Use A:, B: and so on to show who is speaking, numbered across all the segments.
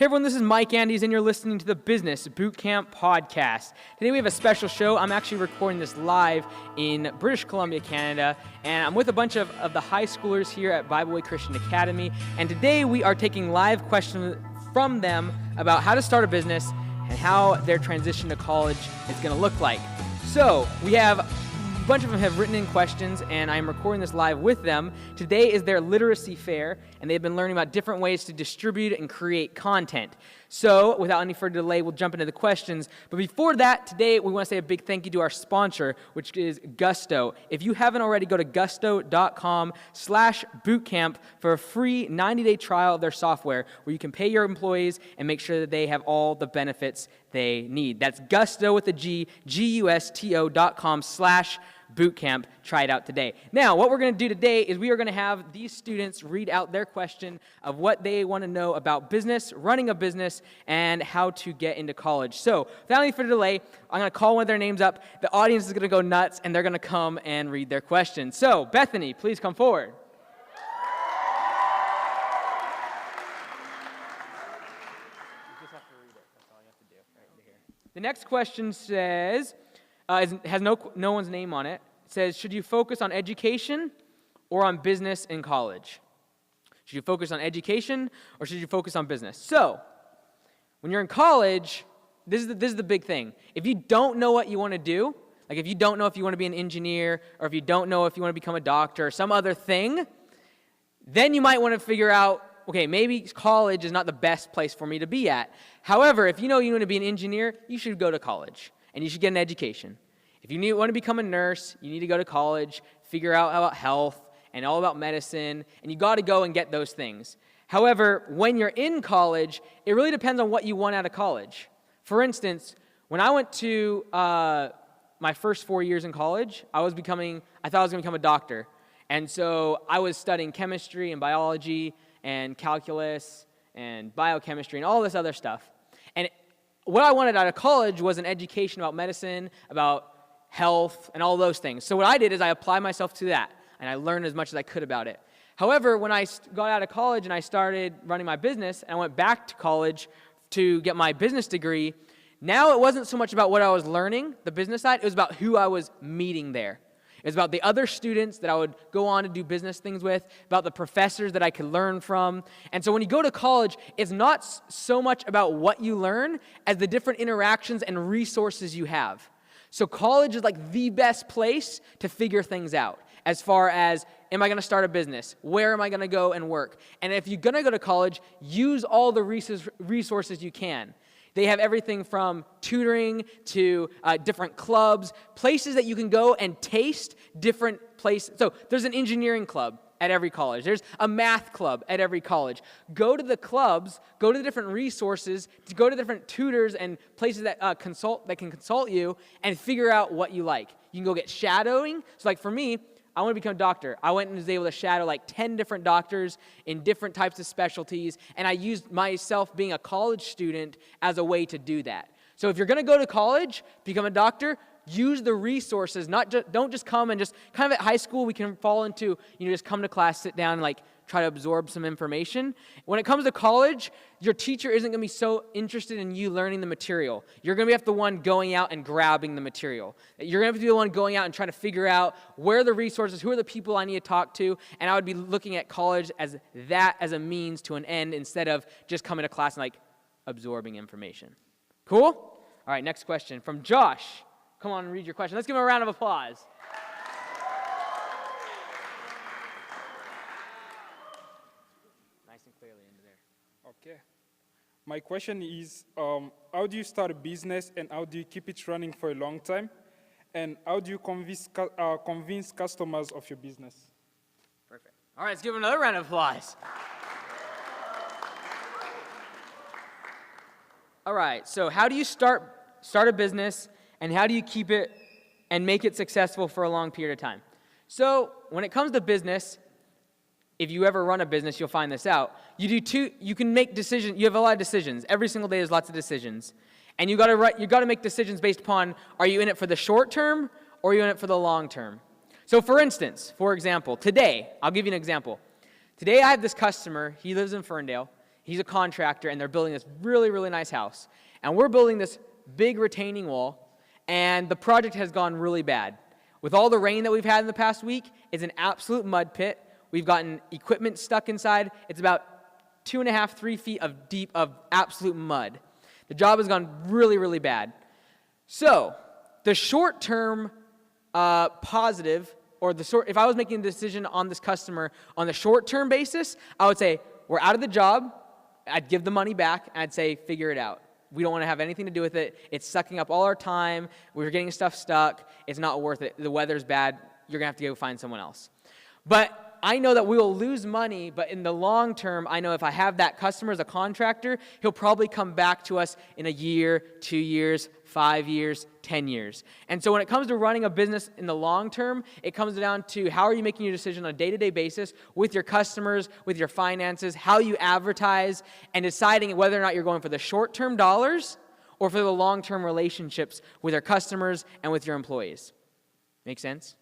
A: Hey everyone, this is Mike Andes, and you're listening to the Business Bootcamp Podcast. Today we have a special show. I'm actually recording this live in British Columbia, Canada, and I'm with a bunch of the high schoolers here at Bible Way Christian Academy, and today we are taking live questions from them about how to start a business and how their transition to college is going to look like. So, we have a bunch of them have written in questions, and I'm recording this live with them. Today is their literacy fair, and they've been learning about different ways to distribute and create content. So, without any further delay, we'll jump into the questions. But before that, today we want to say a big thank you to our sponsor, which is Gusto. If you haven't already, go to gusto.com/bootcamp for a free 90-day trial of their software, where you can pay your employees and make sure that they have all the benefits they need. That's Gusto with a G, gusto.com/bootcamp. Try it out today. Now, what we're going to do today is we are going to have these students read out their question of what they want to know about business, running a business, and how to get into college. So, without any further delay, I'm going to call one of their names up. The audience is going to go nuts, and they're going to come and read their question. So, Bethany, please come forward. The next question says, has no one's name on it. It says, should you focus on education or on business in college? Should you focus on education or should you focus on business? So, when you're in college, this is the big thing. If you don't know what you want to do, like if you don't know if you want to be an engineer or if you don't know if you want to become a doctor or some other thing, then you might want to figure out, okay, maybe college is not the best place for me to be at. However, if you know you want to be an engineer, you should go to college, and you should get an education. If you want to become a nurse, you need to go to college, figure out about health, and all about medicine, and you got to go and get those things. However, when you're in college, it really depends on what you want out of college. For instance, when I went to my first 4 years in college, I thought I was going to become a doctor. And so I was studying chemistry and biology and calculus and biochemistry and all this other stuff. And what I wanted out of college was an education about medicine, about health, and all those things. So what I did is I applied myself to that, and I learned as much as I could about it. However, when I got out of college and I started running my business, and I went back to college to get my business degree, now it wasn't so much about what I was learning, the business side, it was about who I was meeting there. It was about the other students that I would go on to do business things with, about the professors that I could learn from. And so when you go to college, it's not so much about what you learn as the different interactions and resources you have. So college is like the best place to figure things out as far as, am I going to start a business? Where am I going to go and work? And if you're going to go to college, use all the resources you can. They have everything from tutoring to different clubs, places that you can go and taste different places. So there's an engineering club at every college. There's a math club at every college. Go to the clubs, go to the different resources, to go to different tutors and places that can consult you and figure out what you like. You can go get shadowing. So like for me, I want to become a doctor. I went and was able to shadow like 10 different doctors in different types of specialties, and I used myself being a college student as a way to do that. So if you're going to go to college, become a doctor, use the resources. Don't just come and just kind of at high school we can fall into, just come to class, sit down, and like try to absorb some information. When it comes to college, your teacher isn't going to be so interested in you learning the material. You're going to be the one going out and grabbing the material. You're going to be the one going out and trying to figure out where are the resources, who are the people I need to talk to, and I would be looking at college as a means to an end instead of just coming to class and like absorbing information. Cool? All right, next question from Josh. Come on and read your question. Let's give him a round of applause. Nice and clearly into there.
B: Okay. My question is, how do you start a business and how do you keep it running for a long time? And how do you convince customers of your business?
A: Perfect. All right, let's give him another round of applause. All right, so how do you start a business and how do you keep it and make it successful for a long period of time? So when it comes to business, if you ever run a business, you'll find this out. You can make decisions. You have a lot of decisions. Every single day there's lots of decisions. And you got to make decisions based upon, are you in it for the short term or are you in it for the long term? So for example, today, I'll give you an example. Today I have this customer, he lives in Ferndale, He's a contractor, and they're building this really, really nice house. And we're building this big retaining wall, and the project has gone really bad. With all the rain that we've had in the past week, it's an absolute mud pit. We've gotten equipment stuck inside. It's about 2.5, 3 feet of deep of absolute mud. The job has gone really, really bad. So the short-term positive, or if I was making a decision on this customer on the short-term basis, I would say, we're out of the job. I'd give the money back, and I'd say, figure it out. We don't want to have anything to do with it. It's sucking up all our time. We're getting stuff stuck. It's not worth it. The weather's bad. You're going to have to go find someone else. But I know that we will lose money, but in the long term, I know if I have that customer as a contractor, he'll probably come back to us in a year, 2 years, 5 years, 10 years. And so when it comes to running a business in the long term, it comes down to how are you making your decision on a day-to-day basis with your customers, with your finances, how you advertise, and deciding whether or not you're going for the short-term dollars or for the long-term relationships with your customers and with your employees. Make sense?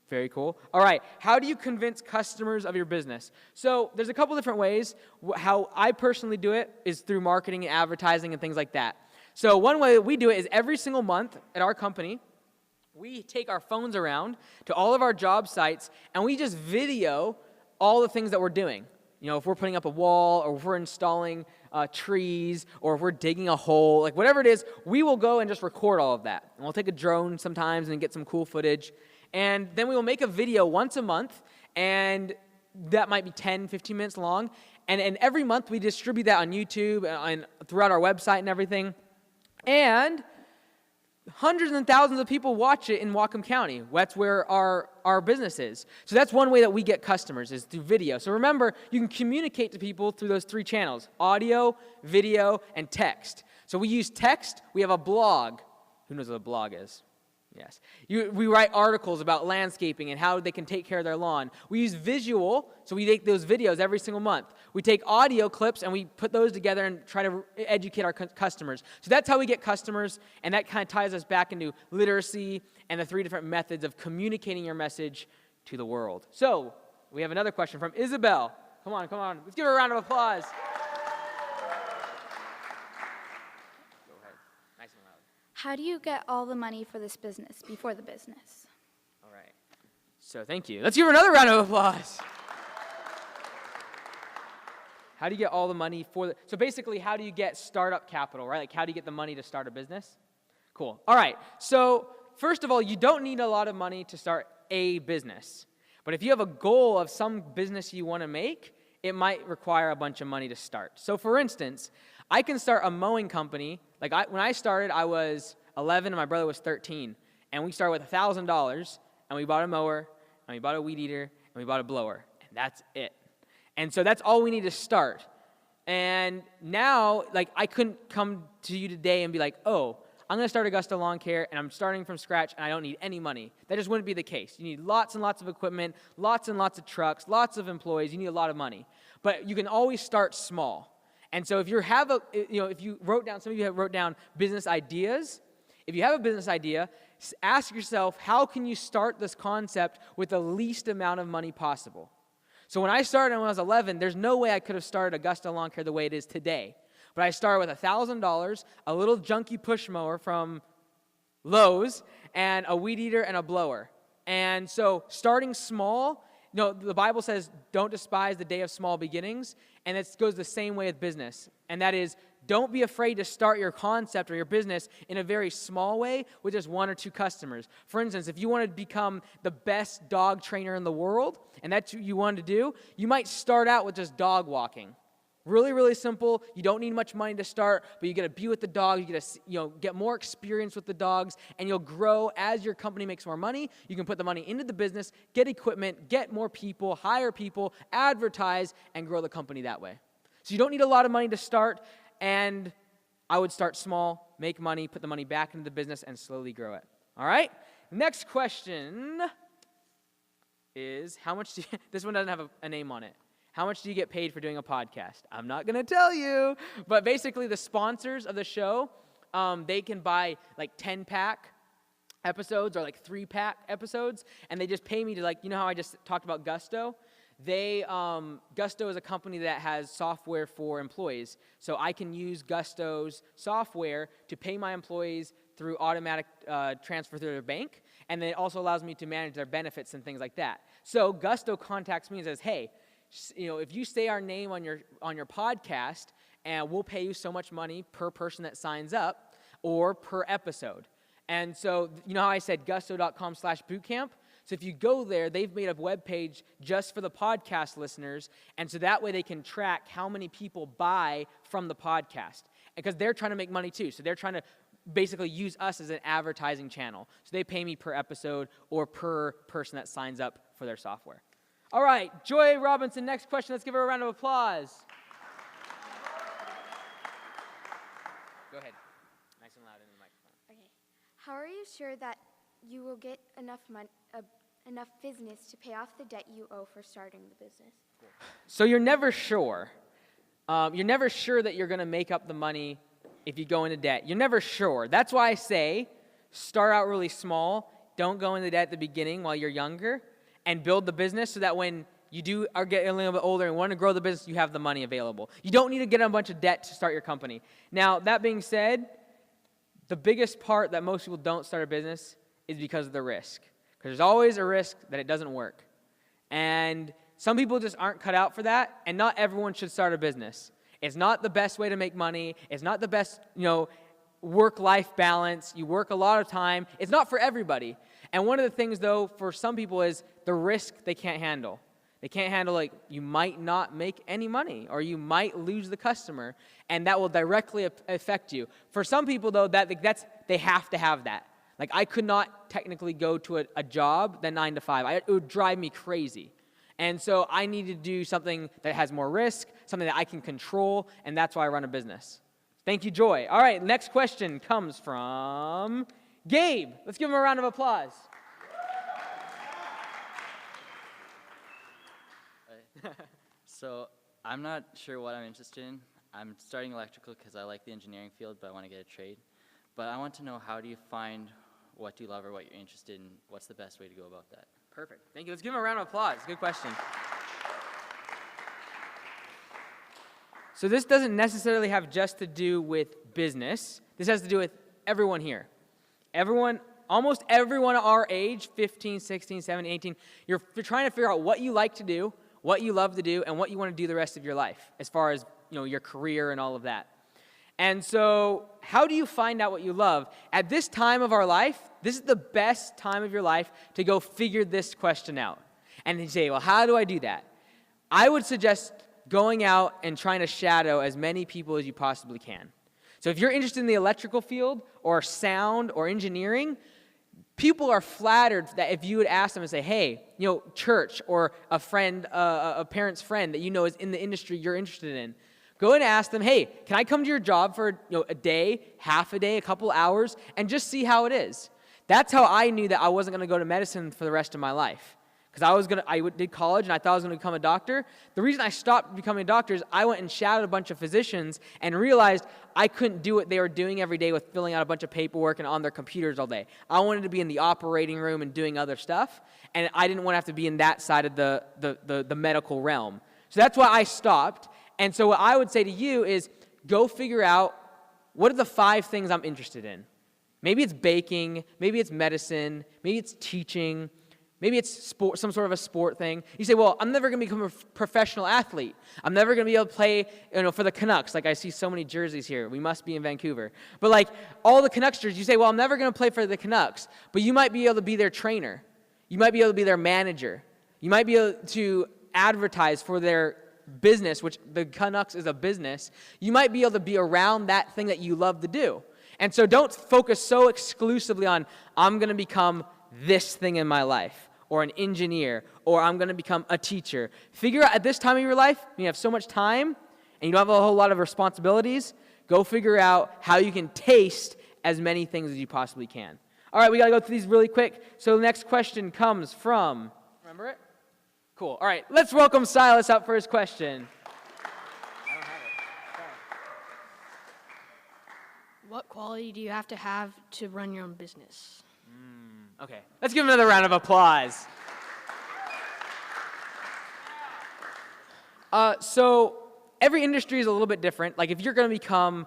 A: Very cool. All right, how do you convince customers of your business? So there's a couple different ways. How I personally do it is through marketing and advertising and things like that. So one way that we do it is every single month at our company, we take our phones around to all of our job sites and we just video all the things that we're doing. You know, if we're putting up a wall or if we're installing trees or if we're digging a hole, like whatever it is, we will go and just record all of that. And we'll take a drone sometimes and get some cool footage. And then we will make a video once a month, and that might be 10, 15 minutes long. And every month we distribute that on YouTube and throughout our website and everything. And hundreds and thousands of people watch it in Whatcom County. That's where our business is. So that's one way that we get customers is through video. So remember, you can communicate to people through those 3 channels: audio, video, and text. So we use text. We have a blog. Who knows what a blog is? Yes. We write articles about landscaping and how they can take care of their lawn. We use visual, so we make those videos every single month. We take audio clips and we put those together and try to educate our customers. So that's how we get customers, and that kind of ties us back into literacy and the 3 different methods of communicating your message to the world. So we have another question from Isabel. Come on. Let's give her a round of applause.
C: How do you get all the money for this business before the business?
A: All right. So thank you. Let's give her another round of applause. How do you get all the money so basically, how do you get startup capital, right? Like, how do you get the money to start a business? Cool. All right. So first of all, you don't need a lot of money to start a business. But if you have a goal of some business you want to make, it might require a bunch of money to start. So for instance, I can start a mowing company. Like when I started, I was 11 and my brother was 13. And we started with $1,000, and we bought a mower, and we bought a weed eater, and we bought a blower. And that's it. And so that's all we need to start. And now, like, I couldn't come to you today and be like, oh, I'm going to start Augusta Lawn Care, and I'm starting from scratch, and I don't need any money. That just wouldn't be the case. You need lots and lots of equipment, lots and lots of trucks, lots of employees. You need a lot of money. But you can always start small. And so if you wrote down, some of you have wrote down business ideas. If you have a business idea, ask yourself, how can you start this concept with the least amount of money possible? So when I started when I was 11, there's no way I could have started Augusta Lawn Care the way it is today. But I started with $1,000, a little junky push mower from Lowe's, and a weed eater and a blower. And so starting small, the Bible says, don't despise the day of small beginnings, and it goes the same way with business. And that is, don't be afraid to start your concept or your business in a very small way with just 1 or 2 customers. For instance, if you want to become the best dog trainer in the world, and that's what you want to do, you might start out with just dog walking. Really, really simple. You don't need much money to start, but you get to be with the dog. You get to get more experience with the dogs, and you'll grow as your company makes more money. You can put the money into the business, get equipment, get more people, hire people, advertise, and grow the company that way. So you don't need a lot of money to start, and I would start small, make money, put the money back into the business, and slowly grow it. All right? Next question is, how much do you, this one doesn't have a name on it. How much do you get paid for doing a podcast? I'm not going to tell you. But basically, the sponsors of the show, they can buy like 10-pack episodes or like 3-pack episodes, and they just pay me to, like, you know how I just talked about Gusto? Gusto is a company that has software for employees. So I can use Gusto's software to pay my employees through automatic transfer through their bank. And then it also allows me to manage their benefits and things like that. So Gusto contacts me and says, hey, if you say our name on your podcast, and we'll pay you so much money per person that signs up or per episode. And so, you know how I said gusto.com/bootcamp? So if you go there, they've made a web page just for the podcast listeners, and so that way they can track how many people buy from the podcast. Because they're trying to make money too. So they're trying to basically use us as an advertising channel. So they pay me per episode or per person that signs up for their software. All right, Joy Robinson, next question. Let's give her a round of applause. Go ahead. Nice and loud in the microphone.
D: Okay. How are you sure that you will get enough business to pay off the debt you owe for starting the business?
A: So you're never sure. You're never sure that you're going to make up the money if you go into debt. You're never sure. That's why I say start out really small. Don't go into debt at the beginning while you're younger, and build the business so that when you are getting a little bit older and want to grow the business, you have the money available. You don't need to get a bunch of debt to start your company. Now, that being said, the biggest part that most people don't start a business is because of the risk. Because there's always a risk that it doesn't work. And some people just aren't cut out for that, and not everyone should start a business. It's not the best way to make money. It's not the best, work-life balance. You work a lot of time. It's not for everybody. And one of the things, though, for some people is the risk they can't handle. They can't handle, you might not make any money, or you might lose the customer, and that will directly affect you. For some people, though, they have to have that. I could not technically go to a job than 9 to 5. It would drive me crazy. And so I need to do something that has more risk, something that I can control, and that's why I run a business. Thank you, Joy. All right, next question comes from Gabe. Let's give him a round of applause.
E: So I'm not sure what I'm interested in. I'm starting electrical because I like the engineering field, but I want to get a trade. But I want to know, how do you find what you love or what you're interested in? What's the best way to go about that?
A: Perfect. Thank you. Let's give him a round of applause. Good question. So this doesn't necessarily have just to do with business. This has to do with everyone here. Almost everyone our age, 15, 16, 17, 18, you're trying to figure out what you like to do, what you love to do, and what you want to do the rest of your life, as far as your career and all of that. And so how do you find out what you love? At this time of our life, this is the best time of your life to go figure this question out. And you say, well, how do I do that? I would suggest going out and trying to shadow as many people as you possibly can. So if you're interested in the electrical field or sound or engineering, people are flattered that if you would ask them and say, hey, church or a friend, a parent's friend that is in the industry you're interested in, go and ask them, hey, can I come to your job for a day, half a day, a couple hours, and just see how it is? That's how I knew that I wasn't going to go to medicine for the rest of my life. Because I did college and I thought I was going to become a doctor. The reason I stopped becoming a doctor is I went and shadowed a bunch of physicians and realized I couldn't do what they were doing every day with filling out a bunch of paperwork and on their computers all day. I wanted to be in the operating room and doing other stuff, and I didn't want to have to be in that side of the medical realm. So that's why I stopped. And so what I would say to you is go figure out, what are the 5 things I'm interested in? Maybe it's baking, maybe it's medicine, maybe it's teaching, maybe it's sport, some sort of a sport thing. You say, well, I'm never going to become a professional athlete. I'm never going to be able to play for the Canucks. I see so many jerseys here. We must be in Vancouver. But all the Canucks jerseys, you say, well, I'm never going to play for the Canucks. But you might be able to be their trainer. You might be able to be their manager. You might be able to advertise for their business, which the Canucks is a business. You might be able to be around that thing that you love to do. And so don't focus so exclusively on, I'm going to become this thing in my life, or an engineer, or I'm going to become a teacher. Figure out at this time of your life, when you have so much time, and you don't have a whole lot of responsibilities, go figure out how you can taste as many things as you possibly can. All right, we got to go through these really quick. So the next question comes from, remember it? Cool. All right, let's welcome Silas up for his question. I don't have it. Sorry.
F: What quality do you have to run your own business?
A: Okay, let's give him another round of applause. So every industry is a little bit different. Like if you're going to become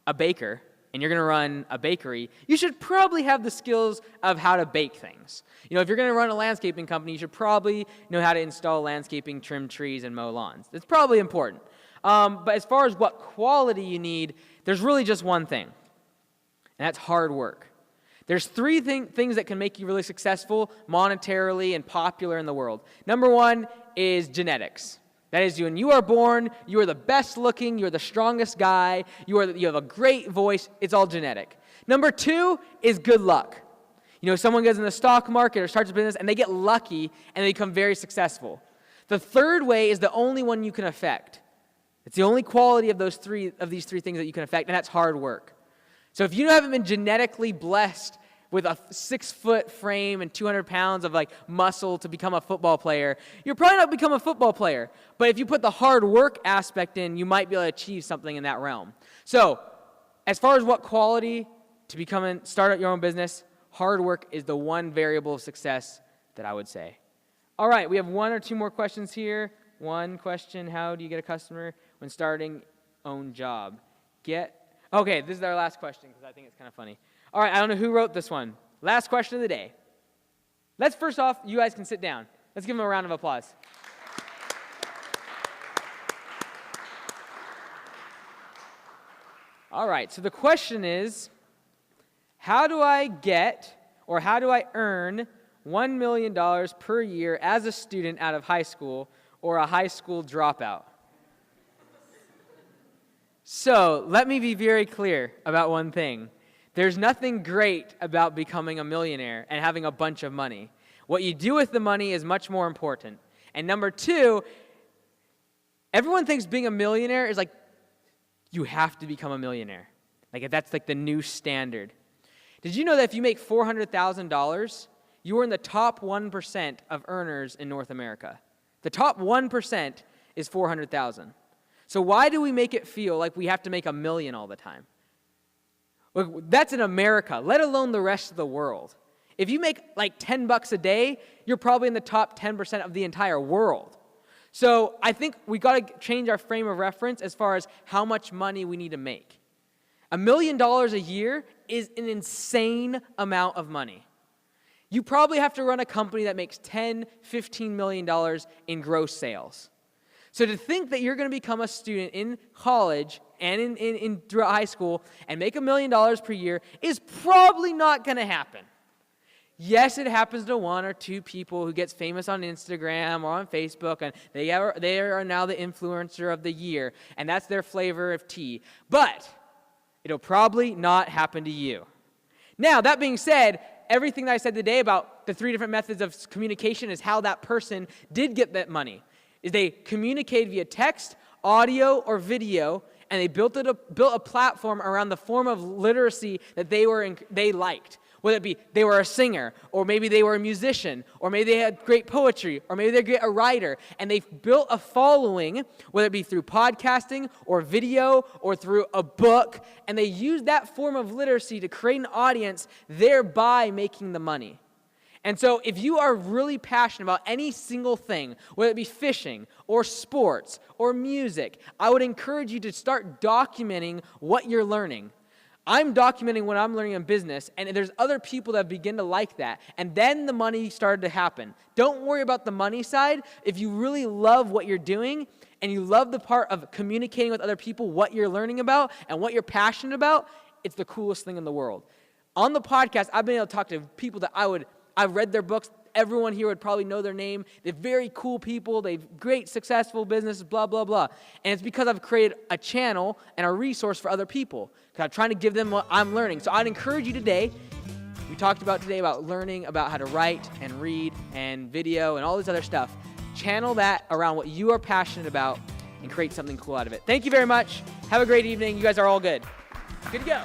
A: a baker and you're going to run a bakery, you should probably have the skills of how to bake things. You know, if you're going to run a landscaping company, you should probably know how to install landscaping, trim trees, and mow lawns. It's probably important. But as far as what quality you need, there's really just one thing, and that's hard work. There's three things that can make you really successful monetarily and popular in the world. Number one is genetics. That is, when you are born, you are the best looking, you're the strongest guy, you have a great voice, it's all genetic. Number two is good luck. You know, someone goes in the stock market or starts a business and they get lucky and they become very successful. The third way is the only one you can affect. It's the only quality of these three things that you can affect, and that's hard work. So if you haven't been genetically blessed with a 6-foot frame and 200 pounds of like muscle to become a football player, you're probably not become a football player. But if you put the hard work aspect in, you might be able to achieve something in that realm. So as far as what quality to start your own business, hard work is the one variable of success that I would say. All right, we have one or two more questions here. One question, how do you get a customer when starting own job? Okay, this is our last question because I think it's kind of funny. All right, I don't know who wrote this one. Last question of the day. First off, you guys can sit down. Let's give them a round of applause. All right, so the question is, how do I earn $1 million per year as a student out of high school or a high school dropout? So let me be very clear about one thing. There's nothing great about becoming a millionaire and having a bunch of money. What you do with the money is much more important. And number two, everyone thinks being a millionaire is like, you have to become a millionaire. Like that's like the new standard. Did you know that if you make $400,000, you are in the top 1% of earners in North America? The top 1% is $400,000. So why do we make it feel like we have to make $1 million all the time? Look, that's in America, let alone the rest of the world. If you make like $10 a day, you're probably in the top 10% of the entire world. So I think we got to change our frame of reference as far as how much money we need to make. $1 million a year is an insane amount of money. You probably have to run a company that makes $10, $15 million in gross sales. So to think that you're going to become a student in college and throughout high school and make $1 million per year is probably not going to happen. Yes, it happens to one or two people who gets famous on Instagram or on Facebook, and they are now the influencer of the year, and that's their flavor of tea. But it'll probably not happen to you. Now, that being said, everything that I said today about the 3 different methods of communication is how that person did get that money. Is they communicated via text, audio, or video, and they built a platform around the form of literacy that they liked. Whether it be they were a singer, or maybe they were a musician, or maybe they had great poetry, or maybe they're a writer, and they've built a following, whether it be through podcasting, or video, or through a book, and they use that form of literacy to create an audience, thereby making the money. And so if you are really passionate about any single thing, whether it be fishing or sports or music, I would encourage you to start documenting what you're learning. I'm documenting what I'm learning in business, and there's other people that begin to like that. And then the money started to happen. Don't worry about the money side. If you really love what you're doing and you love the part of communicating with other people what you're learning about and what you're passionate about, it's the coolest thing in the world. On the podcast, I've been able to talk to people that I've read their books. Everyone here would probably know their name. They're very cool people. They've great, successful businesses, blah, blah, blah. And it's because I've created a channel and a resource for other people. Because I'm trying to give them what I'm learning. So I'd encourage you today, we talked about today about learning about how to write and read and video and all this other stuff. Channel that around what you are passionate about and create something cool out of it. Thank you very much. Have a great evening. You guys are all good. Good to go.